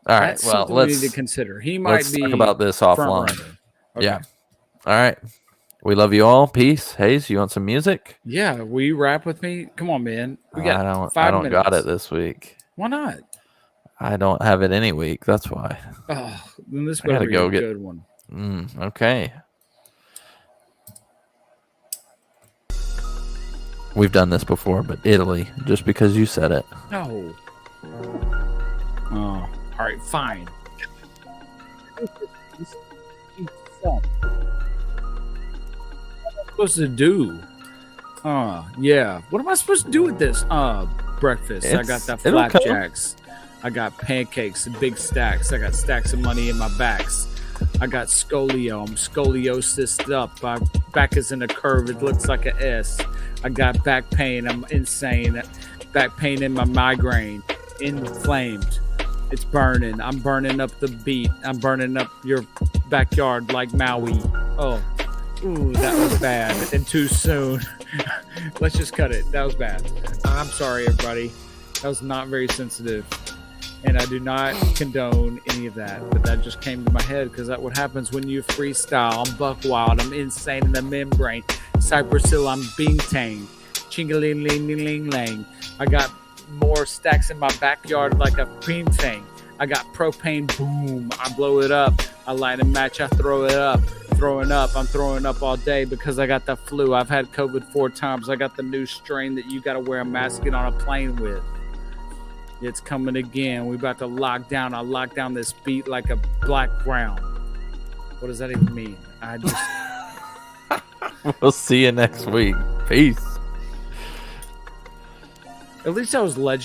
Speaker 2: All right. Well,
Speaker 3: we need to consider. He might be.
Speaker 2: Talk about this offline.
Speaker 3: Okay.
Speaker 2: Yeah. All right. We love you all. Peace. Hayes, you want some music?
Speaker 3: Yeah. Will you rap with me? Come on, man. We got
Speaker 2: I don't got it this week.
Speaker 3: Why not?
Speaker 2: I don't have it any week. That's why.
Speaker 3: Oh, then this better be a good one.
Speaker 2: Okay. We've done this before, but Italy, just because you said it.
Speaker 3: No. Oh, all right, fine. What am I supposed to do? Yeah. What am I supposed to do with this? Breakfast. I got the flapjacks. I got pancakes and big stacks. I got stacks of money in my backs. I got scolio. I'm scoliosis up. My back is in a curve. It looks like an S. I got back pain. I'm insane. Back pain in my migraine. Inflamed. It's burning. I'm burning up the beat. I'm burning up your backyard like Maui. Oh, ooh, that was bad and too soon. Let's just cut it. That was bad. I'm sorry, everybody. That was not very sensitive. And I do not condone any of that. But that just came to my head because that's what happens when you freestyle. I'm buck wild. I'm insane in the membrane. Cypress Hill, I'm being tamed. Ching-a-ling-ling-ling-ling. I got more stacks in my backyard like a cream thing. I got propane, boom, I blow it up. I light a match, I throw it up. Throwing up, I'm throwing up all day because I got the flu. I've had COVID 4 times. I got the new strain that you got to wear a mask and get on a plane with. It's coming again. We about to lock down. I lock down this beat like a black ground. What does that even mean? I just...
Speaker 2: We'll see you next week. Peace.
Speaker 3: At least I was legible.